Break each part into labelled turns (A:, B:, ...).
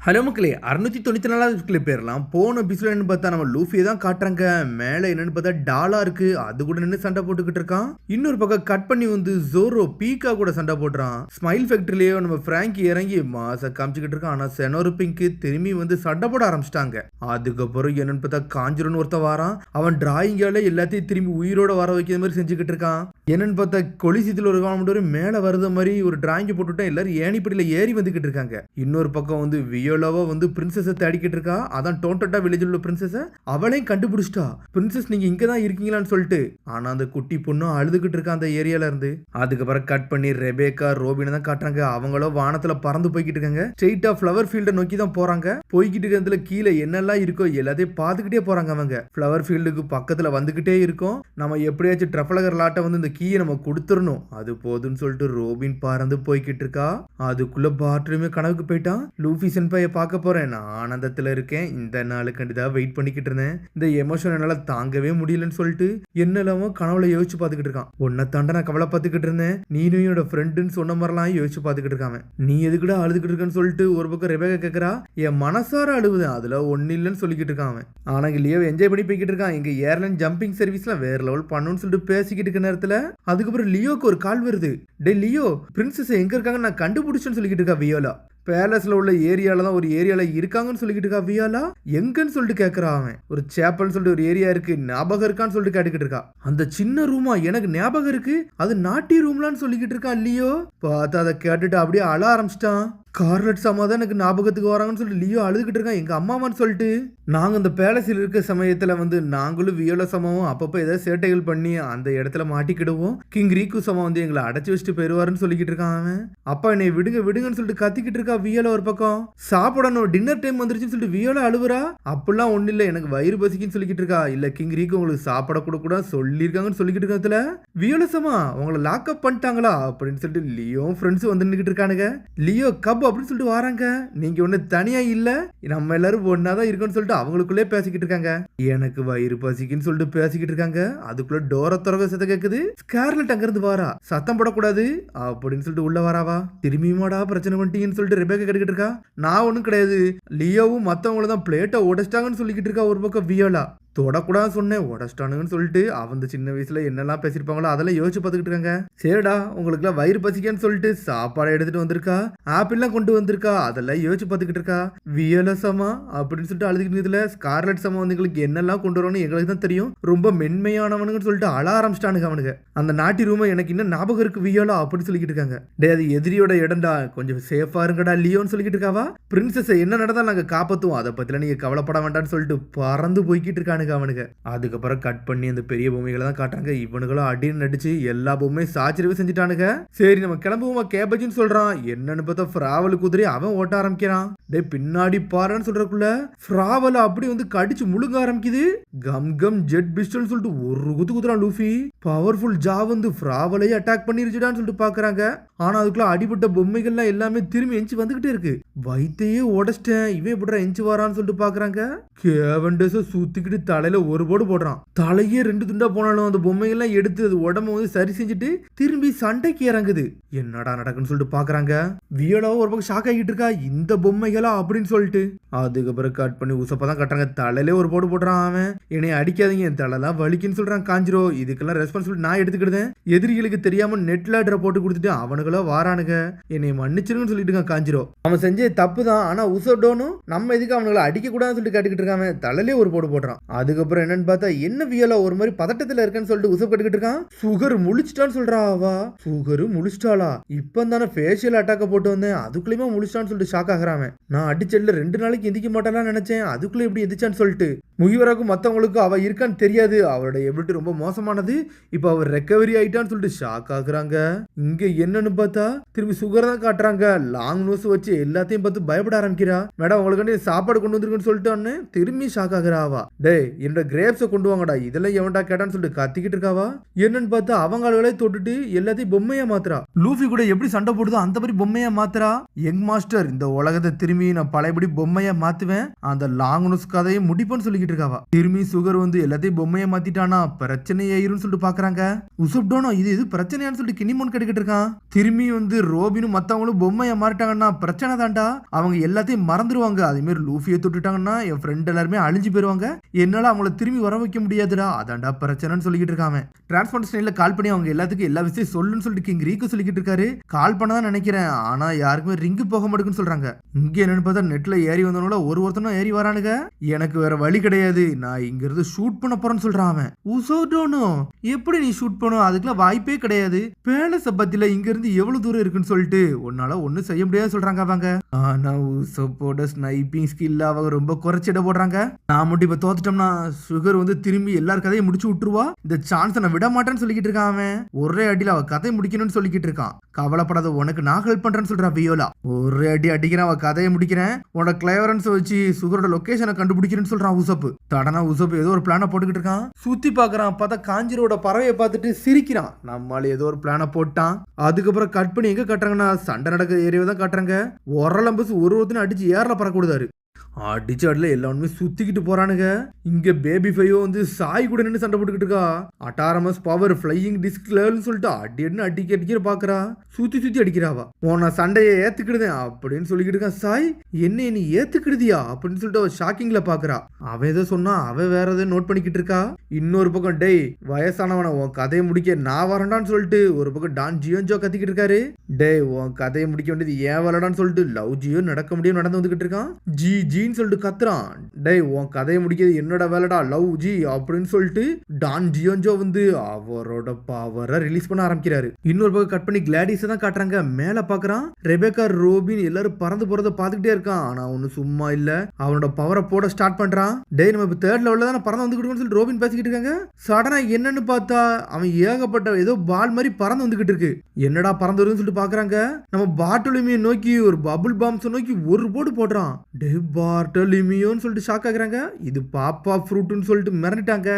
A: Hello மக்களே 694வது clip பேர்லாம் போன எபிசோட் என்னன்னு பார்த்தா நம்ம லூஃபியை தான் காட்டுறாங்க. மேலே என்னன்னு பார்த்தா டாலா இருக்கு, அது கூட நின்று சண்டை போட்டுக்கிட்டு இருக்கான். இன்னொரு பக்கம் கட் பண்ணி வந்து ஜோரோ பீக்கா கூட சண்டை போடுறான். ஸ்மைல் ஃபேக்டரியிலேயே நம்ம பிராங்கி இறங்கி மாச காமிச்சுக்கிட்டு இருக்கான். ஆனால் செனோரு பிங்க்கு திரும்பி வந்து சண்டை போட ஆரம்பிச்சிட்டாங்க. அதுக்கப்புறம் என்னன்னு பார்த்தா காஞ்சிரன் ஒருத்த வாரான். அவன் டிராயிங்கால எல்லாத்தையும் திரும்பி உயிரோட வர வைக்கிற மாதிரி செஞ்சுக்கிட்டு இருக்கான். என்னன்னு பார்த்தா கொலிசீத்தில் ஒரு காலம் மேலே வருத மாதிரி ஒரு டிராயிங் போட்டுவிட்டா எல்லாரும் ஏணிப்படியில் ஏறி வந்துகிட்டு இருக்காங்க. இன்னொரு பக்கம் வந்து வியோலாவா வந்து பிரின்சஸை தேடிக்கிட்டு இருக்கா. அதான் டோட்டா வில்லேஜில் உள்ள பிரின்சஸை அவளையும் கண்டுபிடிச்சிட்டா. பிரின்சஸ் நீங்க இங்க தான் இருக்கீங்களான்னு சொல்லிட்டு. ஆனா அந்த குட்டி பொண்ணு அழுதுகிட்டு இருக்கா அந்த ஏரியால இருந்து. அதுக்கப்புறம் கட் பண்ணி ரெபேக்கா ரோபினை தான் காட்டுறாங்க. அவங்களும் வானத்துல பறந்து போய்கிட்டு இருக்காங்க. ஸ்ட்ரெயிட்டா ஃப்ளவர் ஃபீல்டை நோக்கி தான் போறாங்க. போய்கிட்டு இருக்கிறதுல கீழே என்னெல்லாம் இருக்கோ எல்லாத்தையும் பார்த்துக்கிட்டே போறாங்க. அவங்க ஃப்ளவர் ஃபீல்டுக்கு பக்கத்துல வந்துகிட்டே இருக்கும். நம்ம எப்படியாச்சும் ட்ரஃபலகர் லாட்டை வந்து இந்த கீயை நம்ம கொடுத்துடணும், அது போதுன்னு சொல்லிட்டு ரோபின் பறந்து போய்கிட்டு இருக்கா. அதுக்குள்ள பாத்ரூமே கனவுக்கு போயிட்டான். லூஃபி சென்பையை பார்க்க போறேன், நான் ஆனந்தத்துல இருக்கேன். இந்த நாளுக்கு கண்டிப்பா வெயிட் பண்ணிக்கிட்டு இருந்தேன். இந்த எமோஷன் என்னால தாங்கவே முடியலன்னு சொல்லிட்டு என்னெல்லாமோ கனவுல யோசிச்சு பார்த்துக்கிட்டு இருக்கான். உன்னை தாண்ட நான் கவலை பார்த்துக்கிட்டு இருந்தேன், நீனும் என்னோட ஃப்ரெண்டுன்னு சொன்ன மாதிரிலாம் யோசிச்சு பார்த்துக்கிட்டு இருக்காங்க. நீ எதுக்குடா அழுதுகிட்டு இருக்கன்னு சொல்லிட்டு ஒரு பக்கம் ரெபேக்கா கேட்கறா. என் மனசார அழுவுதேன், அதுல ஒன்னு இல்லைன்னு சொல்லிக்கிட்டு இருக்கான். ஆனா இல்லையோ என்ஜாய் பண்ணி போய்கிட்டு இருக்கான். எங்க ஏர்லைன் ஜம்பிங் சர்வீஸ்லாம் வேற லெவல் பண்ணுன்னு சொல்லிட்டு பேசிக்கிட்டு இருக்க நேரத்துல அதுக்கப்புறம் லியோக்கு ஒரு கால் வருது. டே லியோ, பிரின்சஸ் எங்க இருக்காங்க நான் கண்டுபிடிச்சேன்னு சொல்லிக்கிட்டு இருக்கா வியோலா. பேலஸ்ல உள்ள ஏரியால தான் ஒரு ஏரியால இருக்காங்கன்னு சொல்லிக்கிட்டு இருக்கா வியாலா. எங்கன்னு சொல்லிட்டு கேட்கறான் அவன். ஒரு சேப்பல்னு சொல்லிட்டு ஒரு ஏரியா இருக்கு, ஞாபகம் இருக்கான்னு சொல்லிட்டு கேட்டுக்கிட்டு இருக்கா. அந்த சின்ன ரூமா எனக்கு ஞாபகம் இருக்கு, அது நாட்டி ரூம்லான்னு சொல்லிக்கிட்டு இருக்கான் லியோ. பார்த்தா அதை கேட்டுட்டு அப்படியே அழ ஆரம்பிச்சிட்டான். கார்லட் சம்மா தான் எனக்கு ஞாபகத்துக்கு வராங்கன்னு சொல்லிட்டு லியோ அழுதுகிட்டு இருக்கான் எங்க அம்மாவான்னு சொல்லிட்டு. நாங்க இந்த பேலஸில் இருக்க சமயத்துல வந்து நாங்களும் வியோலா சமாவும் அப்பப்போ ஏதாவது சேட்டைகள் பண்ணி அந்த இடத்துல மாட்டிக்கிடுவோம். கிங் ரீக்கு சமா வந்து எங்களை அடைச்சி வச்சுட்டு போயிருவாருன்னு சொல்லிக்கிட்டு இருக்கான் அவன். அப்பா என்னை விடுங்க விடுங்கன்னு சொல்லிட்டு கத்திக்கிட்டு இருக்கா வியோலா. ஒரு பக்கம் சாப்பிடணும், டின்னர் டைம் வந்துருச்சுன்னு சொல்லிட்டு வியோலா அழுவுறா. அப்படிலாம் ஒண்ணு இல்ல, எனக்கு வயிறு பசிக்குன்னு சொல்லிக்கிட்டு இருக்கா. இல்ல கிங் ரீக்கு உங்களுக்கு சாப்பிட கூட சொல்லியிருக்காங்கன்னு சொல்லிக்கிட்டு இருக்கத்துல வியோலா சமா உங்களை லாக்அப் பண்ணிட்டாங்களா அப்படின்னு சொல்லிட்டு லியோ ஃப்ரெண்ட்ஸ் வந்து நின்றுகிட்டு இருக்கானுங்க. லியோ கப் அப்படின்னு சொல்லிட்டு வராங்க. நீங்க ஒண்ணு தனியா இல்ல, நம்ம எல்லாரும் ஒன்னாதான் இருக்குன்னு சொல்லிட்டு அவங்களுக்குள்ளே பேசிக்கிட்டு இருக்காங்க. எனக்கு வயிறு பசிக்குன்னு சொல்லிட்டு பேசிக்கிட்டு இருக்காங்க. அதுக்குள்ள டோர திறக்க சத்தம் கேக்குது. ஸ்கார்லட் அங்க இருந்து வாரா. சத்தம் போடக்கூடாது அப்படின்னு சொல்லிட்டு உள்ள வராவா. திரும்பியுமாடா பிரச்சனை பண்ணிட்டீங்கன்னு சொல்லிட்டு ரெபேக்கா கேட்டுக்கிட்டு இருக்கா. நான் ஒண்ணும் கிடையாது, லியோவும் மத்தவங்களும் தான் பிளேட்டை உடைச்சிட்டாங்கன்னு சொல்லிக்கிட்டு இருக்கா. ஒரு பக்கம் வியோலா. தொடக்கூடாது சொன்னேன், உடச்சிட்டானுங்கன்னு சொல்லிட்டு அவங்க சின்ன வயசுல என்னெல்லாம் பேசியிருப்பாங்களோ அதெல்லாம் யோசிச்சு பார்த்துக்கிட்டு இருக்காங்க. சரிடா உங்களுக்குலாம் வயிறு பசிக்கன்னு சொல்லிட்டு சாப்பாடு எடுத்துட்டு வந்திருக்கா, ஆப்பிள்லாம் கொண்டு வந்திருக்கா, அதெல்லாம் யோசிச்சு பார்த்துக்கிட்டு இருக்கா. வியலசமா அப்படின்னு சொல்லிட்டு அழுதுகிட்டு இதுல ஸ்கார்லட் சமா வந்து எங்களுக்கு என்னெல்லாம் கொண்டு வரணும்னு எங்களுக்கு தான் தெரியும், ரொம்ப மென்மையானவனுங்கன்னு சொல்லிட்டு அழ ஆரம்பிச்சிட்டானுங்க அவனுங்க. அந்த நாட்டி ரூமை எனக்கு இன்னும் ஞாபகம் இருக்கு வியோலா அப்படின்னு சொல்லிக்கிட்டு இருக்காங்க. டே அது எதிரியோட இடம்டா, கொஞ்சம் சேஃபா இருங்கடா லியோன்னு சொல்லிக்கிட்டு இருக்காவா. பிரின்சஸ் என்ன நடந்தாலும் நாங்க காப்பாத்துவோம், அதை பத்தில நீங்க கவலைப்பட வேண்டாம்னு சொல்லிட்டு பறந்து போய்கிட்டு இருக்கானுங்க அவனுங்க. அதுக்கப்புறம் கட் பண்ணி அந்த பெரிய பொம்மைகளை தான் காட்டுறாங்க. இவனுங்களும் அடின்னு நடிச்சு எல்லா பொம்மையும் சாச்சிரவே செஞ்சுட்டானுங்க. சரி நம்ம கிளம்புவோமா கேபேஜ்னு சொல்றான். என்னன்னு பார்த்தா ஃப்ராவல் குதிரை அவன் ஓட்ட ஆரம்பிக்கிறான். டே பின்னாடி பாருன்னு சொல்றதுக்குள்ள ஃப்ராவல் அப்படி வந்து கடிச்சு முழுங்க ஆரம்பிக்குது. கம் கம் ஜெட் பிஸ்டல் சொல்லிட்டு ஒரு குதுறான் லூஃபி. பவர்ஃபுல் ஜா வந்து ஃப்ராவலையே அட்டாக் பண்ணிருச்சுடான்னு சொல்லிட்டு பாக்குறாங்க. ஆனா அதுக்குள்ள அடிபட்ட பொம்மைகள்லாம் எல்லாமே திரும்பி எஞ்சி வந்துகிட்டே இருக்கு. வயித்தையே உடச்சிட்டேன், இவன் எப்படிடா எஞ்சி வரான்னு சொல்லிட்டு பாக்குறாங்க. கேவண்டஸ சுத்திக்கிட்டு தலையில ஒரு போடு போடுறான். தலையே 2 துண்டா போனாலும் அந்த பொம்மைகள்லாம் எடுத்து அது உடம்ப வந்து சரி செஞ்சுட்டு திரும்பி சண்டைக்கு இறங்குது. என்னடா நடக்குன்னு சொல்லிட்டு பாக்குறாங்க. வியோலாவும் ஒரு பக்கம் ஷாக் ஆகிட்டு இருக்கா, இந்த பொம்மைகளா அப்படின்னு சொல்லிட்டு. அதுக்கப்புறம் கட் பண்ணி உசப்பதான் கட்டுறாங்க. தலையிலே ஒரு போடு போடுறான் அவன். என்னை அடிக்காதீங்க என் தலைலாம் வலிக்குன்னு சொல்றான் காஞ்சிரோ. இதுக்கெல்லாம் ரெஸ்பான்சிபிலிட்டி நான் எடுத்துக்கிட்டேன், எதிரிகளுக்கு தெரியாம நெட் லேடரை போட்டு கொடுத்துட்டு அவனுங்களோ வாரானுங்க, என்னை மன்னிச்சிருன்னு சொல்லிட்டு இருக்கான் காஞ்சிரோ. அவன் செஞ்ச தப்பு தான், ஆனா உசோடோனும் நம்ம எதுக்கு அவனுங்களை அடிக்க கூடாதுன்னு சொல்லிட்டு கேட்டுக்கிட்டு இருக்காங்க. தலையிலே ஒரு போடு போடுறான். அதுக்கப்புறம் என்னன்னு பார்த்தா என்ன வியோலா ஒரு மாதிரி பதட்டத்துல இருக்கேன்னு சொல்லிட்டு உசப் கட்டுக்கிட்டு இருக்கான். சுகர் முழிச்சிட்டான்னு சொல்றா அவா. சுகர் முழிச்சிட்டாளா, இப்ப தானே ஃபேஷியல் அட்டாக்க போட்டு வந்தேன், அதுக்குள்ளேயுமே முழிச்சிட்டான்னு சொல்லிட்டு ஷாக் ஆகுறான். நான் அடிச்சல்ல 2 நாளைக்கு எந்திக்க மாட்டான்னு நினைச்சேன், அதுக்குள்ள எப்படி எந்திச்சான்னு சொல்லிட்டு. முகிவராக்கும் மத்தவங்களுக்கும் அவ இருக்கான்னு தெரியாது, அவரோட எபிலிட்டி ரொம்ப மோசமானது, இப்ப அவர் ரெக்கவரி ஆயிட்டான்னு சொல்லிட்டு ஷாக் ஆகுறாங்க. இங்க என்னன்னு பார்த்தா திரும்பி சுகர் தான் காட்டுறாங்க. லாங் நோஸ் வச்சு எல்லாத்தையும் பார்த்து பயப்பட ஆரம்பிக்கிறா. மேடம் உங்களுக்கு சாப்பாடு கொண்டு வந்திருக்குன்னு சொல்லிட்டு திரும்பி ஷாக் ஆகுறா அவா. டேய் என்னோட கிரேப்ஸை கொண்டு வாங்கடா, இதெல்லாம் எவன்டா கேட்டான்னு சொல்லிட்டு கத்திக்கிட்டு இருக்காவா. என்னன்னு பார்த்தா அவங்க ஆளுகளே தொட்டுட்டு எல்லாத்தையும் பொம்மையா மாத்துறா. லூஃபி கூட எப்படி சண்டை போடுதோ அந்த மாதிரி பொம்மையா மாத்துறா. யங் மாஸ்டர், இந்த உலகத்தை திரும்பி நான் பழையபடி பொம்மையா மாத்துவேன், அந்த லாங்குனஸ் கதையை முடிப்பேன்னு சொல்லிக்கிட்டு இருக்காவா. திரும்பி சுகர் வந்து எல்லாத்தையும் பொம்மையா மாத்திட்டானா பிரச்சனை ஆயிரும்னு சொல்லிட்டு பாக்குறாங்க. உசப்டோனோ இது பிரச்சனையான்னு சொல்லிட்டு கினிமோன் கேட்டுக்கிட்டு இருக்கான். திரும்பி வந்து ரோபினும் மத்தவங்களும் பொம்மையா மாறிட்டாங்கன்னா பிரச்சனை தான்டா, அவங்க எல்லாத்தையும் மறந்துடுவாங்க. அதே மாதிரி லூஃபியை தொட்டுட்டாங்கன்னா என் ஃப்ரெண்ட் எல்லாருமே அழிஞ்சு போயிருவாங்க, என்னால அவங்கள திரும்பி வர வைக்க முடியாதுடா, அதான்டா பிரச்சனைன்னு சொல்லிக்கிட்டு இருக்காங்க. டிரான்ஸ்போர்ட் கால் பண்ணி அவங்க எல்லாத்துக்கும் எல்லா விஷயம் சொல்லுன்னு சொல்லிட்டு கிங் ரீக்கு சொல்லிக்கிட்டு இருக்காரு. கால் பண்ணதான் நினைக்கிறேன், ஆனா யாருக்குமே ரிங்கு போக மாட்டேங்குன்னு சொல்றாங்க. இங்க என்னன்னு பார்த்தா நெட்ல ஏறி வந்தவங்கள ஒருத்தனும் ஏறி வரானுங்க. எனக்கு வேற வழி கிடையாது, நான் இங்க இருந்து ஷூட் பண்ண போறேன்னு சொல்றான் அவன். உசோடோனோ, எப்படி நீ ஷூட் பண்ணும், அதுக்கெல்லாம் வாய்ப்பே கிடையாது, பேலஸ் பத்தில இங்க இருந்து எவ்வளவு தூரம் இருக்குன்னு சொல்லிட்டு உன்னால ஒண்ணும் செய்ய முடியாது சொல்றாங்க அவங்க. ஆனா உசப்போட ஸ்னைப்பிங் ஸ்கில் அவங்க ரொம்ப குறைச்சிட போடுறாங்க. நான் மட்டும் இப்ப தோத்துட்டோம்னா சுகர் வந்து திரும்பி எல்லார் கதையும் முடிச்சு விட்டுருவா, இந்த சான்ஸ் நான் விட மாட்டேன்னு சொல்லிக்கிட்டு இருக்கான் அவன். ஒரே அடியில் அவ கதையை முடிக்கணும்னு சொல்லிக்கிட்டு இருக்கான். கவலைப்படாத, உனக்கு நான் ஹெல்ப் பண்றேன்னு சொல்றா வியோலா. ஒரே அடி அடிக்கிறேன், அவ கதையை முடிக்கிறேன், உன்னோட கிளைவரன்ஸ் வச்சு சுகரோட லொகேஷனை கண்டுபிடிக்கிறேன்னு சொல்றான் உசப்பு. தடனா உசப்பு ஏதோ ஒரு பிளான போட்டுக்கிட்டு இருக்கான். சுத்தி பாக்குறான், பார்த்தா காஞ்சிரோட பறவையை பார்த்துட்டு சிரிக்கிறான். நம்மளால ஏதோ ஒரு பிளான போட்டான். அதுக்கப்புறம் கட் பண்ணி எங்க காட்டுறாங்கன்னா சண்டை நடக்கிற ஏரியாவை தான் காட்டுறாங்க. ஒரலம்பஸ் ஒருத்தனை அடிச்சு ஏர்ல பறக்கூடாது. அடிச்ச அடியில் எல்லாருமே சுத்திக்கிட்டு போறானுங்க. இங்க பேபி ஃபைவோ வந்து சாய் கூட நின்று சண்டை போட்டுக்கிட்டு இருக்கா. அட்டாரமஸ் பவர் ஃபிளையிங் டிஸ்க் லெவல்னு சொல்லிட்டு அடிக்கிற பாக்குறா. சுத்தி அடிக்கிறாவா. உன சண்டையை ஏத்துக்கிடுதேன் அப்படின்னு சொல்லிக்கிட்டு இருக்கா. சாய், என்ன நீ ஏத்துக்கிடுதியா அப்படின்னு சொல்லிட்டு அவ ஷாக்கிங்ல பாக்குறா. அவன் ஏதோ சொன்னா அவ வேற எதாவது நோட் பண்ணிக்கிட்டு இருக்கா. இன்னொரு பக்கம் டேய் வயசானவன, உன் கதையை முடிக்க நான் வரண்டான்னு சொல்லிட்டு ஒரு பக்கம் டான் ஜியோன்ஜோ கத்திக்கிட்டு இருக்காரு. டேய் உன் கதையை முடிக்க வேண்டியது ஏன் வரடான்னு சொல்லிட்டு லவ் ஜியோ நடக்க முடியும் நடந்து வந்துகிட்டு இருக்கான். ஜி சொல்லிட்டு கத்துறான். டேய் உன் கதையை முடிக்கிறது என்னோட வேலைடா லவ் ஜி அப்படின்னு சொல்லிட்டு டான் ஜியோன்ஜோ வந்து அவரோட பவரை ரிலீஸ் பண்ண ஆரம்பிக்கிறாரு. இன்னொரு பக்கம் கட் பண்ணி கிளாடிஸ் தான் காட்டுறாங்க. மேல பாக்குறான், ரெபேக்கா ரோபின் எல்லாரும் பறந்து போறத பாத்துக்கிட்டே இருக்கான். ஆனா ஒண்ணு சும்மா இல்ல, அவனோட பவரை போட ஸ்டார்ட் பண்றான். டேய் நம்ம இப்ப தேர்ட் லெவல்ல தான் பறந்து வந்துகிட்டு சொல்லிட்டு ரோபின் பேசிக்கிட்டு இருக்காங்க. சடனா என்னன்னு பார்த்தா அவன் ஏகப்பட்ட ஏதோ பால் மாதிரி பறந்து வந்துகிட்டு இருக்கு. என்னடா பறந்து வருதுன்னு சொல்லிட்டு பாக்குறாங்க. நம்ம பாட்டோலிமியை நோக்கி ஒரு பபுள் பாம்ஸ் நோக்கி ஒரு போட்டு போடுறான். டே பார்ட்டலிமியோன்னு சொல்லிட்டு ஷாக் ஆகுறாங்க. இது பாப்பா ஃப்ரூட்னு சொல்லிட்டு மிரண்டுட்டாங்க.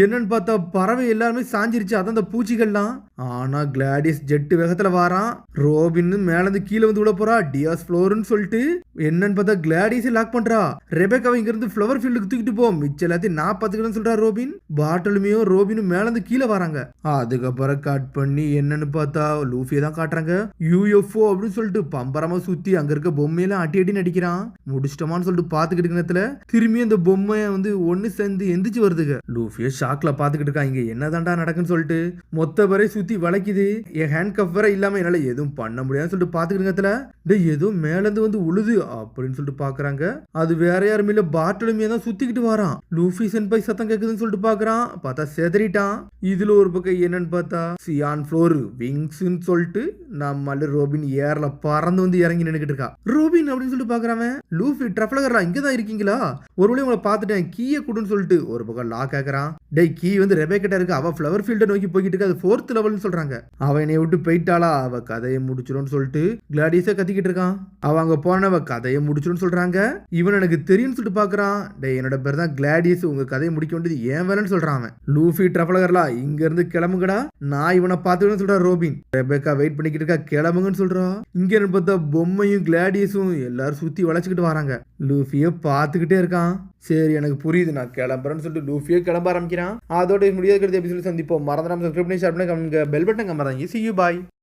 A: என்னன்னு பார்த்தா பறவை எல்லாருமே சாஞ்சிருச்சு, அதான் அந்த பூச்சிகள்லாம். ஆனா கிளாடியஸ் ஜெட் வேகத்துல வாரான். ரோபின் மேல இருந்து கீழே வந்து விட போறா. டியாஸ் ஃப்ளோர்னு சொல்லிட்டு என்னன்னு பார்த்தா கிளாடியஸை லாக் பண்றா. ரெபேக்காவை இங்க இருந்து ஃப்ளவர் ஃபீல்டுக்கு தூக்கிட்டு போ, மிச்சம் எல்லாத்தையும் நான் பாத்துக்கிறேன்னு சொல்றா ரோபின். பார்ட்டலிமியோ ரோபினும் மேல இருந்து கீழே வராங்க. அதுக்கப்புறம் கட் பண்ணி என்னன்னு பார்த்தா லூஃபியை தான் காட்டுறாங்க. யூஎஃப்ஓ அப்படின்னு சொல்லிட்டு பம்பரமா சுத்தி அங்க இருக்க பொம்மையெல்லாம் அடி நடிக்கிறான். முடிச்சிட்டோமான்னு சொல்லிட்டு பாத்துக்கிட்டு நேரத்துல திரும்பி அந்த பொம்மையை வந்து ஒன்னு சேர்ந்து எந்திரிச்சு வருதுங்க. லூஃபியை ஷாக்ல பாத்துக்கிட்டு இருக்கான். இங்க என்னதான்டா நடக்குன்னு சொல்லிட்டு மொத்த வரை சுத்தி வளைக்குது. என் ஹேண்ட் கப் வேற இல்லாம என்னால எதுவும் பண்ண முடியாதுன்னு சொல்லிட்டு பாத்துக்கிட்டு நேரத்துல ஏதோ மேல இருந்து வந்து உழுது அப்படின்னு சொல்லிட்டு பாக்குறாங்க. அது வேற யாருமே இல்ல, பார்ட்டலுமே தான் சுத்திக்கிட்டு வரான். லூஃபி சென்பை சத்தம் கேக்குதுன்னு சொல்லிட்டு பாக்குறான். பார்த்தா செதறிட்டான். இதுல ஒரு பக்கம் என்னன்னு பார்த்தா சியான் ஃப்ளோர் விங்ஸ்ன்னு சொல்லிட்டு நம்ம ரோபின் ஏர்ல பறந்து வந்து இறங்கி நின்னுக்கிட்டு இருக்கா. ரோபின் அப்படின்னு சொல்லிட்டு பாக்குறான். லூஃபி ட்ரஃப்லகர்ரா இங்கதான் இருக்கீங்களா, ஒரு வழி உங்களை பார்த்துட்டேன், கீயை கொடுன்னு சொல்லிட்டு ஒரு பக்கம் லாக் ஆக்குறான். டேய் கீ வந்து ரெபேக்கிட்ட இருக்கு, அவ ஃப்ளவர் ஃபீல்டை நோக்கி போய்கிட்டு இருக்கு, அது 4th லெவல்னு சொல்றாங்க. அவ என்னை விட்டு போயிட்டாளா, அவ கதையை முடிச்சிடும் சொல்லிட்டு கிளாடிஸை கத்திக்கிட்டு இருக்கான். அவ அங்க போனவ கதையை முடிச்சிடும் சொல்றாங்க. இவன் எனக்கு தெரியும்னு சொல்லிட்டு பாக்குறான். டேய் என்னோட பேர் தான் கிளாடியஸ், உங்க கதையை முடிக்க வேண்டியது ஏன் வேலைன்னு சொல்றான் அவன். லூஃபி ட்ரஃப்லகர்லா இங்க இருந்து கிளம்புங்கடா, நான் இவனை பார்த்துக்கணும்னு சொல்றா ரோபின். ரெபேக்கா வெயிட் பண்ணிக்கிட்டு இருக்கா, கிளம்புங்கன்னு சொல்றா. இங்க பார்த்தா பொம்மையும் கிளாடியஸும் எல்லாரும் சுத்தி வளைச்சுக்கிட்டு வராங்க. லூஃபியை பார்த்துக்கிட்டே இருக்கான். சரி எனக்கு புரியுது, நான் கிளம்புறேன்னு சொல்லிட்டு லூஃபியை கிளம்ப ஆரம்பிக்கிறான். அதோட முடியாத எபிசோட் சந்திப்போம். மறந்துடாம சப்ஸ்கிரைப் பண்ணி ஷேர் பண்ணி பெல் பட்டன் கம்பறாங்க. See you, bye.